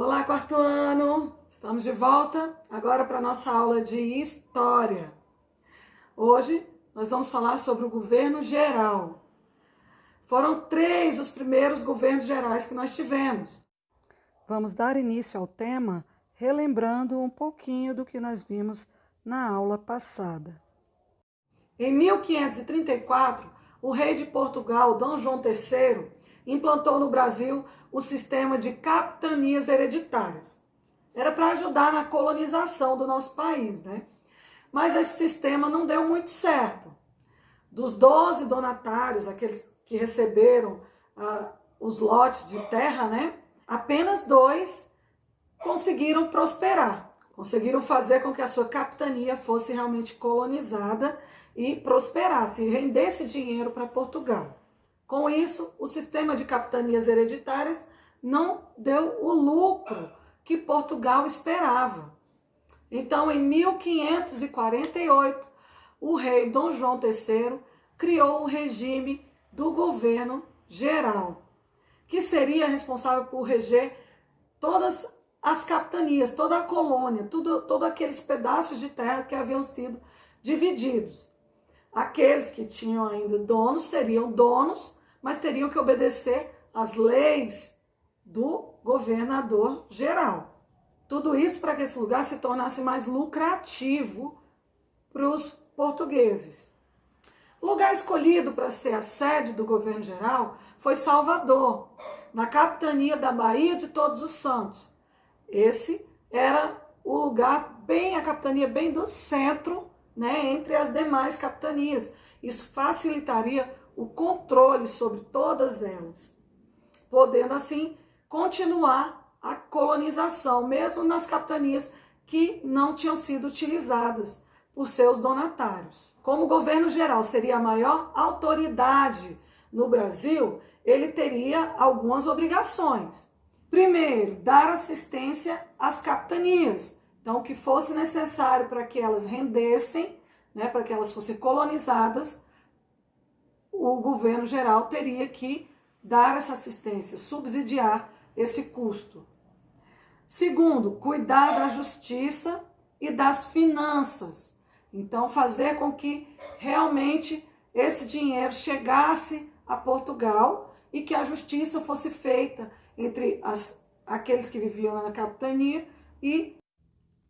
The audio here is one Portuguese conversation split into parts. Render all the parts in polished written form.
Olá, quarto ano! Estamos de volta agora para a nossa aula de História. Hoje nós vamos falar sobre o governo geral. Foram 3 os primeiros governos gerais que nós tivemos. Vamos dar início ao tema relembrando um pouquinho do que nós vimos na aula passada. Em 1534, o rei de Portugal, Dom João III, implantou no Brasil o sistema de capitanias hereditárias. Era para ajudar na colonização do nosso país, né? Mas esse sistema não deu muito certo. Dos 12 donatários, aqueles que receberam os lotes de terra, né? Apenas 2 conseguiram prosperar. Conseguiram fazer com que a sua capitania fosse realmente colonizada e prosperasse, e rendesse dinheiro para Portugal. Com isso, o sistema de capitanias hereditárias não deu o lucro que Portugal esperava. Então, em 1548, o rei Dom João III criou o regime do governo geral, que seria responsável por reger todas as capitanias, toda a colônia, todos aqueles pedaços de terra que haviam sido divididos. Aqueles que tinham ainda donos seriam donos, mas teriam que obedecer às leis do governador geral. Tudo isso para que esse lugar se tornasse mais lucrativo para os portugueses. O lugar escolhido para ser a sede do governo geral foi Salvador, na capitania da Baía de Todos os Santos. Esse era o lugar a capitania bem do centro, né, entre as demais capitanias. Isso facilitaria o controle sobre todas elas, podendo assim continuar a colonização, mesmo nas capitanias que não tinham sido utilizadas por seus donatários. Como o governo geral seria a maior autoridade no Brasil, ele teria algumas obrigações. Primeiro, dar assistência às capitanias. Então, o que fosse necessário para que elas rendessem, né, para que elas fossem colonizadas, o governo geral teria que dar essa assistência, subsidiar esse custo. Segundo, cuidar da justiça e das finanças. Então, fazer com que realmente esse dinheiro chegasse a Portugal e que a justiça fosse feita entre aqueles que viviam na capitania e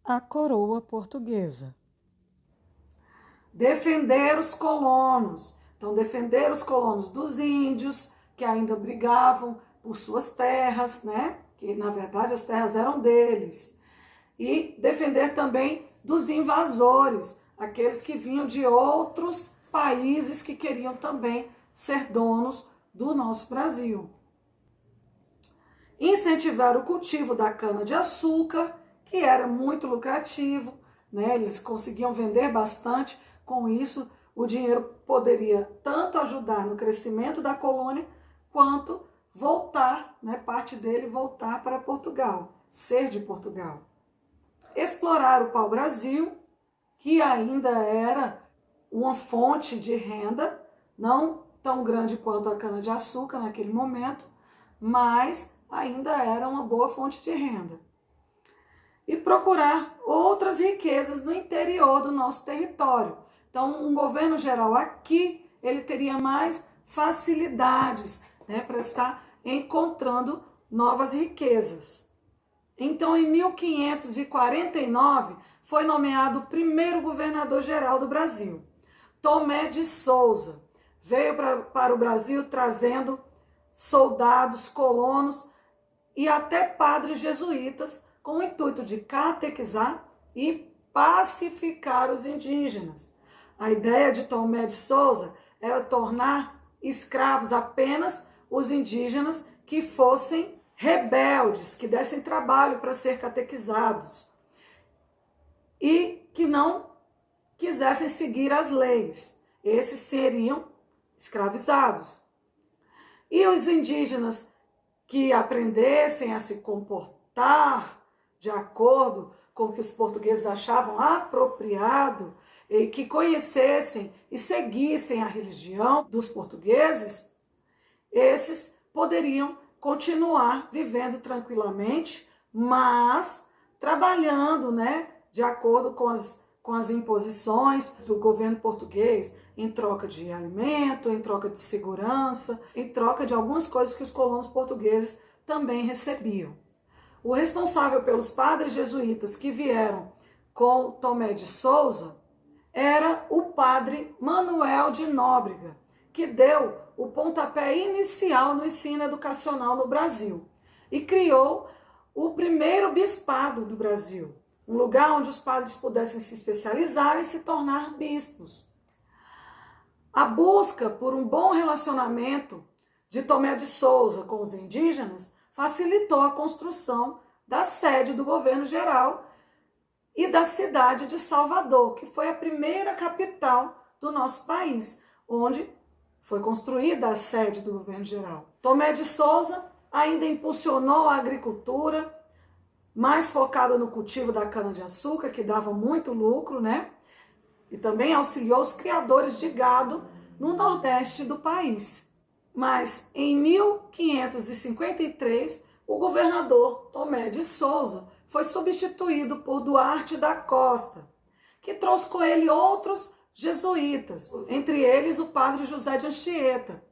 a coroa portuguesa. Defender os colonos. Então, defender os colonos dos índios, que ainda brigavam por suas terras, né? Que na verdade as terras eram deles. E defender também dos invasores, aqueles que vinham de outros países que queriam também ser donos do nosso Brasil. Incentivar o cultivo da cana-de-açúcar, que era muito lucrativo, né? Eles conseguiam vender bastante. Com isso, o dinheiro poderia tanto ajudar no crescimento da colônia, quanto voltar, né, parte dele voltar para Portugal, ser de Portugal. Explorar o pau-brasil, que ainda era uma fonte de renda, não tão grande quanto a cana-de-açúcar naquele momento, mas ainda era uma boa fonte de renda. E procurar outras riquezas no interior do nosso território. Então, um governo geral aqui, ele teria mais facilidades, né, para estar encontrando novas riquezas. Então, em 1549, foi nomeado o primeiro governador-geral do Brasil. Tomé de Souza veio para o Brasil trazendo soldados, colonos e até padres jesuítas com o intuito de catequizar e pacificar os indígenas. A ideia de Tomé de Souza era tornar escravos apenas os indígenas que fossem rebeldes, que dessem trabalho para ser catequizados e que não quisessem seguir as leis. Esses seriam escravizados. E os indígenas que aprendessem a se comportar de acordo com o que os portugueses achavam apropriado, e que conhecessem e seguissem a religião dos portugueses, esses poderiam continuar vivendo tranquilamente mas trabalhando, né, de acordo com as imposições do governo português, em troca de alimento, em troca de segurança, em troca de algumas coisas que os colonos portugueses também recebiam. O responsável pelos padres jesuítas que vieram com Tomé de Souza era o padre Manuel de Nóbrega, que deu o pontapé inicial no ensino educacional no Brasil e criou o primeiro bispado do Brasil, um lugar onde os padres pudessem se especializar e se tornar bispos. A busca por um bom relacionamento de Tomé de Souza com os indígenas facilitou a construção da sede do governo geral e da cidade de Salvador, que foi a primeira capital do nosso país, onde foi construída a sede do governo geral. Tomé de Souza ainda impulsionou a agricultura, mais focada no cultivo da cana-de-açúcar, que dava muito lucro, né? E também auxiliou os criadores de gado no nordeste do país. Mas em 1553, o governador Tomé de Souza foi substituído por Duarte da Costa, que trouxe com ele outros jesuítas, entre eles o padre José de Anchieta,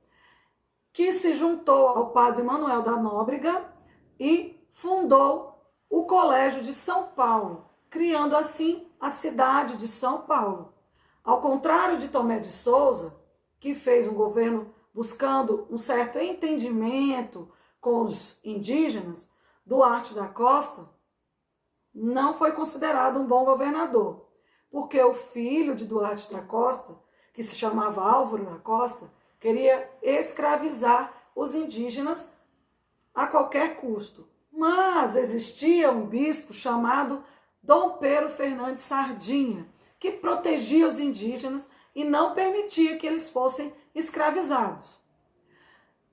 que se juntou ao padre Manuel da Nóbrega e fundou o Colégio de São Paulo, criando assim a cidade de São Paulo. Ao contrário de Tomé de Souza, que fez um governo buscando um certo entendimento com os indígenas, Duarte da Costa não foi considerado um bom governador, porque o filho de Duarte da Costa, que se chamava Álvaro da Costa, queria escravizar os indígenas a qualquer custo. Mas existia um bispo chamado Dom Pero Fernandes Sardinha, que protegia os indígenas e não permitia que eles fossem escravizados.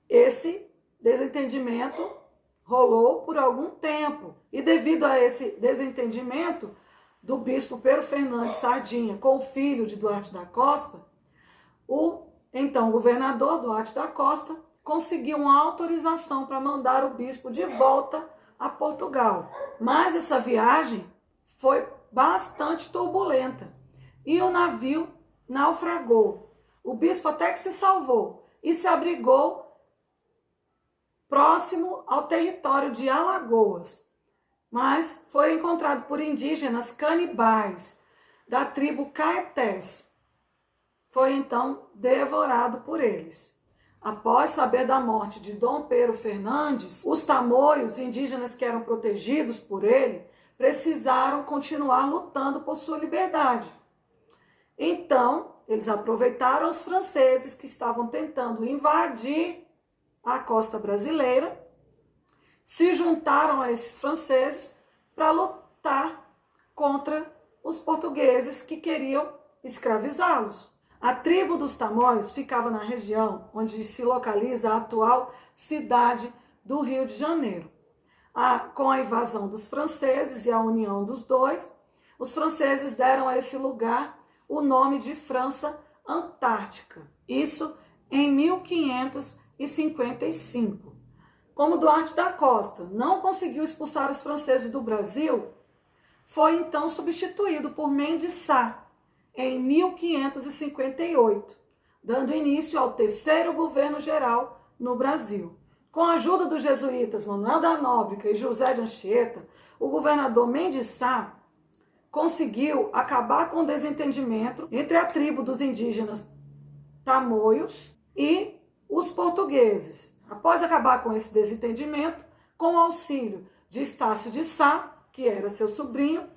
Esse desentendimento rolou por algum tempo, e devido a esse desentendimento do bispo Pero Fernandes Sardinha com o filho de Duarte da Costa, o então governador Duarte da Costa conseguiu uma autorização para mandar o bispo de volta a Portugal. Mas essa viagem foi bastante turbulenta e o navio naufragou. O bispo até que se salvou e se abrigou próximo ao território de Alagoas, mas foi encontrado por indígenas canibais da tribo Caetés. Foi então devorado por eles. Após saber da morte de Dom Pero Fernandes, os tamoios, indígenas que eram protegidos por ele, precisaram continuar lutando por sua liberdade. Então, eles aproveitaram os franceses que estavam tentando invadir a costa brasileira, se juntaram a esses franceses para lutar contra os portugueses que queriam escravizá-los. A tribo dos tamoios ficava na região onde se localiza a atual cidade do Rio de Janeiro. Com a invasão dos franceses e a união dos dois, os franceses deram a esse lugar o nome de França Antártica. Isso em 1555. Como Duarte da Costa não conseguiu expulsar os franceses do Brasil, foi então substituído por Mendes Sá em 1558, dando início ao terceiro governo geral no Brasil. Com a ajuda dos jesuítas Manuel da Nóbrega e José de Anchieta, o governador Mendes Sá conseguiu acabar com o desentendimento entre a tribo dos indígenas tamoios e os portugueses. Após acabar com esse desentendimento, com o auxílio de Estácio de Sá, que era seu sobrinho,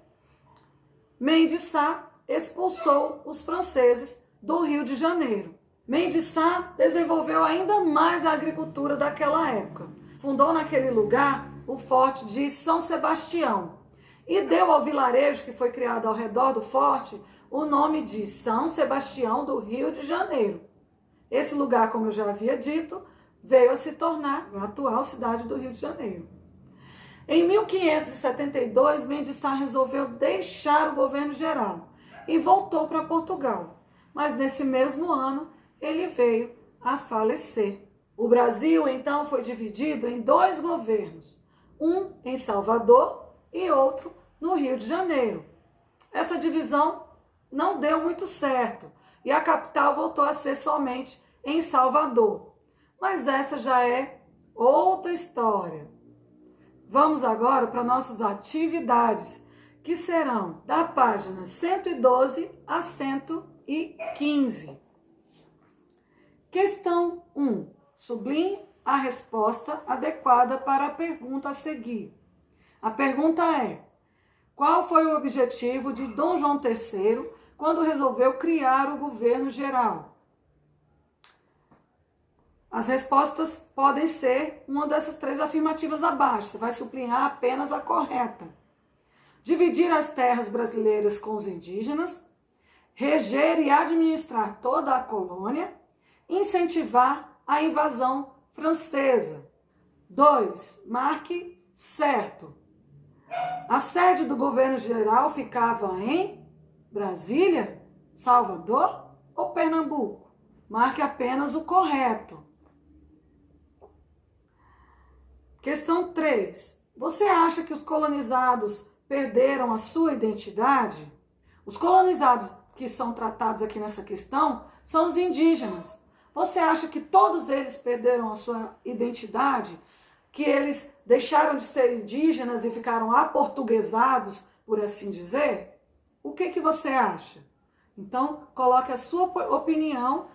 Mendes Sá expulsou os franceses do Rio de Janeiro. Mendes Sá desenvolveu ainda mais a agricultura daquela época. Fundou naquele lugar o forte de São Sebastião e deu ao vilarejo que foi criado ao redor do forte o nome de São Sebastião do Rio de Janeiro. Esse lugar, como eu já havia dito, veio a se tornar a atual cidade do Rio de Janeiro. Em 1572, Mendes Sá resolveu deixar o governo geral e voltou para Portugal. Mas nesse mesmo ano, ele veio a falecer. O Brasil, então, foi dividido em dois governos. um em Salvador e outro no Rio de Janeiro. Essa divisão não deu muito certo e a capital voltou a ser somente em Salvador. Mas essa já é outra história. Vamos agora para nossas atividades, que serão da página 112 a 115. Questão 1. Sublinhe a resposta adequada para a pergunta a seguir. A pergunta é: qual foi o objetivo de Dom João III quando resolveu criar o governo geral? As respostas podem ser uma dessas três afirmativas abaixo. Você vai sublinhar apenas a correta. Dividir as terras brasileiras com os indígenas, reger e administrar toda a colônia, incentivar a invasão francesa. 2. Marque certo. A sede do governo geral ficava em Brasília, Salvador ou Pernambuco? Marque apenas o correto. Questão 3. Você acha que os colonizados perderam a sua identidade? Os colonizados que são tratados aqui nessa questão são os indígenas. Você acha que todos eles perderam a sua identidade? Que eles deixaram de ser indígenas e ficaram aportuguesados, por assim dizer? O que você acha? Então, coloque a sua opinião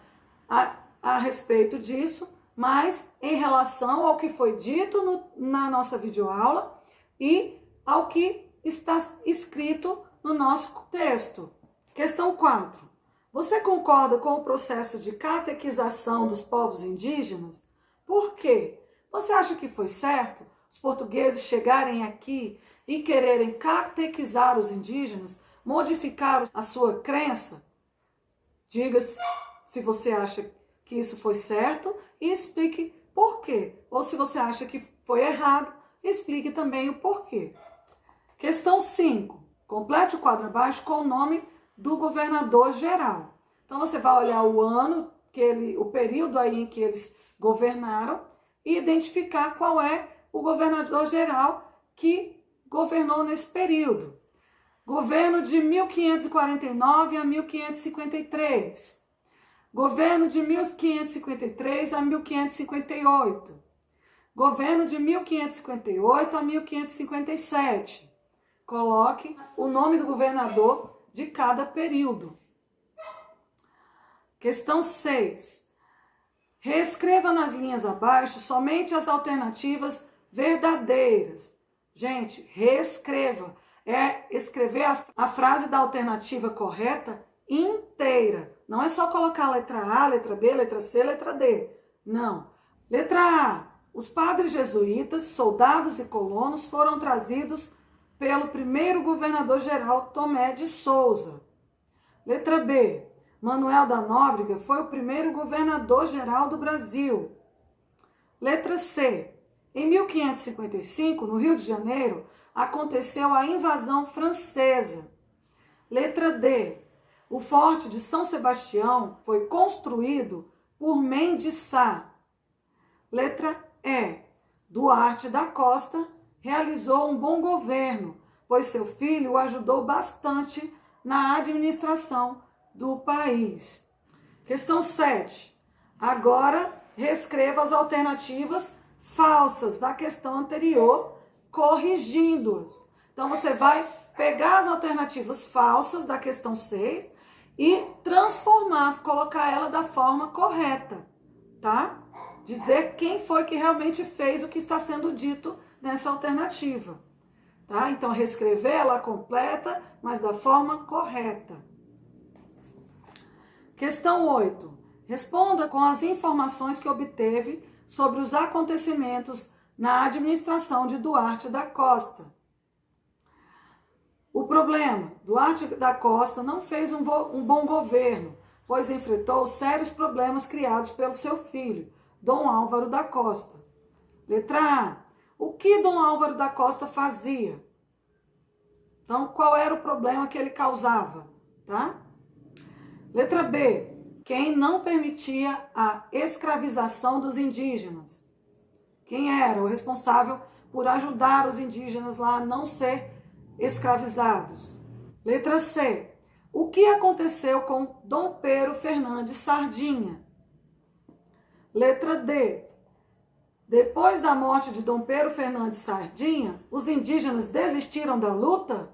a respeito disso, mas em relação ao que foi dito na nossa videoaula e ao que está escrito no nosso texto. Questão 4. Você concorda com o processo de catequização dos povos indígenas? Por quê? Você acha que foi certo os portugueses chegarem aqui e quererem catequizar os indígenas, modificar a sua crença? Diga se você acha que isso foi certo e explique por quê. Ou se você acha que foi errado, explique também o porquê. Questão 5. Complete o quadro abaixo com o nome do governador geral. Então você vai olhar o ano, o período aí em que eles governaram e identificar qual é o governador geral que governou nesse período. Governo de 1549 a 1553. Governo de 1553 a 1558. Governo de 1558 a 1557. Coloque o nome do governador de cada período. Questão 6. Reescreva nas linhas abaixo somente as alternativas verdadeiras. Gente, reescreva. É escrever a frase da alternativa correta inteira. Não é só colocar a letra A, letra B, letra C, letra D. Não. Letra A. Os padres jesuítas, soldados e colonos foram trazidos pelo primeiro governador-geral Tomé de Souza. Letra B. Manuel da Nóbrega foi o primeiro governador-geral do Brasil. Letra C. Em 1555, no Rio de Janeiro, aconteceu a invasão francesa. Letra D. O Forte de São Sebastião foi construído por Mendes Sá. Letra E. Duarte da Costa realizou um bom governo, pois seu filho o ajudou bastante na administração do país. Questão 7. Agora, reescreva as alternativas falsas da questão anterior, corrigindo-as. Então, você vai pegar as alternativas falsas da questão 6 e transformar, colocar ela da forma correta, tá? Dizer quem foi que realmente fez o que está sendo dito nessa alternativa, tá? Então, reescrever ela completa, mas da forma correta. Questão 8. Responda com as informações que obteve sobre os acontecimentos na administração de Duarte da Costa. O problema: Duarte da Costa não fez um bom governo, pois enfrentou sérios problemas criados pelo seu filho, Dom Álvaro da Costa. Letra A. O que Dom Álvaro da Costa fazia? Então, qual era o problema que ele causava? Tá? Letra B. Quem não permitia a escravização dos indígenas? Quem era o responsável por ajudar os indígenas lá a não ser escravizados. Letra C. O que aconteceu com Dom Pedro Fernandes Sardinha? Letra D. Depois da morte de Dom Pedro Fernandes Sardinha, os indígenas desistiram da luta?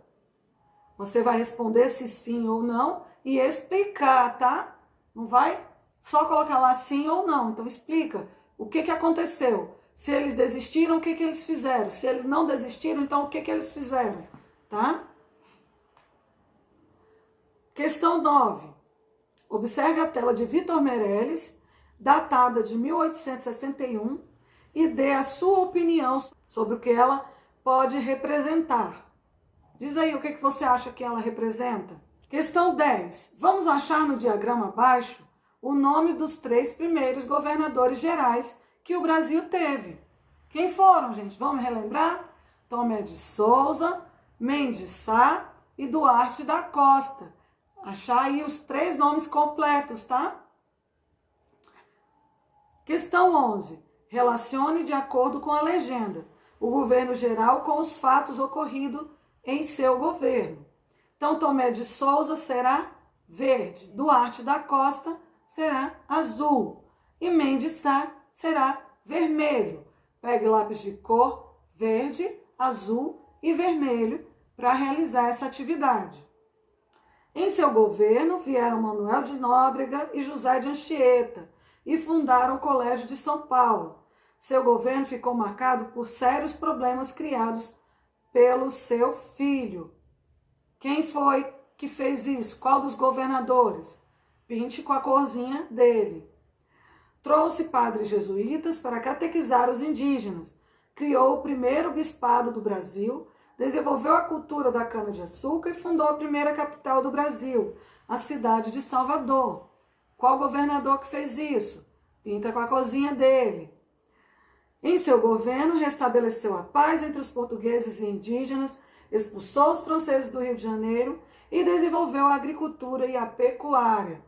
Você vai responder se sim ou não e explicar, tá? Não vai só colocar lá sim ou não. Então explica o que aconteceu. Se eles desistiram, o que eles fizeram? Se eles não desistiram, então o que eles fizeram? Tá? Questão 9. Observe a tela de Vitor Meirelles, datada de 1861, e dê a sua opinião sobre o que ela pode representar. Diz aí o que você acha que ela representa. Questão 10. Vamos achar no diagrama abaixo o nome dos 3 primeiros governadores gerais que o Brasil teve. Quem foram, gente? Vamos relembrar? Tomé de Souza, Mendes Sá e Duarte da Costa. Achar aí os 3 nomes completos, tá? Questão 11. Relacione de acordo com a legenda o governo geral com os fatos ocorridos em seu governo. Então, Tomé de Souza será verde, Duarte da Costa será azul e Mendes Sá será vermelho. Pegue lápis de cor verde, azul e vermelho para realizar essa atividade. Em seu governo vieram Manuel de Nóbrega e José de Anchieta e fundaram o Colégio de São Paulo. Seu governo ficou marcado por sérios problemas criados pelo seu filho. Quem foi que fez isso? Qual dos governadores? Pinte com a corzinha dele. Trouxe padres jesuítas para catequizar os indígenas. Criou o primeiro bispado do Brasil, desenvolveu a cultura da cana-de-açúcar e fundou a primeira capital do Brasil, a cidade de Salvador. Qual governador que fez isso? Pinta com a corzinha dele. Em seu governo, restabeleceu a paz entre os portugueses e indígenas, expulsou os franceses do Rio de Janeiro e desenvolveu a agricultura e a pecuária.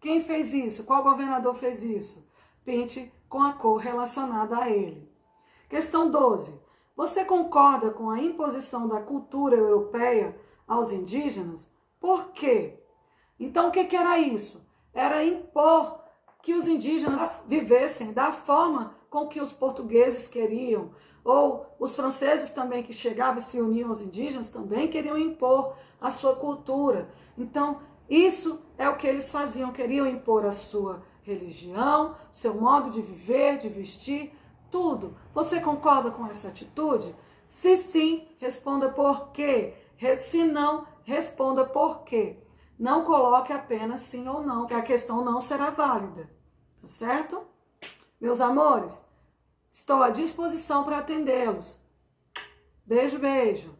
Quem fez isso? Qual governador fez isso? Pinte com a cor relacionada a ele. Questão 12. Você concorda com a imposição da cultura europeia aos indígenas? Por quê? Então, o que era isso? Era impor que os indígenas vivessem da forma com que os portugueses queriam, ou os franceses também que chegavam e se uniam aos indígenas também queriam impor a sua cultura. Então, isso é o que eles faziam, queriam impor a sua religião, seu modo de viver, de vestir, tudo. Você concorda com essa atitude? Se sim, responda por quê. Se não, responda por quê. Não coloque apenas sim ou não, que a questão não será válida. Tá certo? Meus amores, estou à disposição para atendê-los. Beijo, beijo.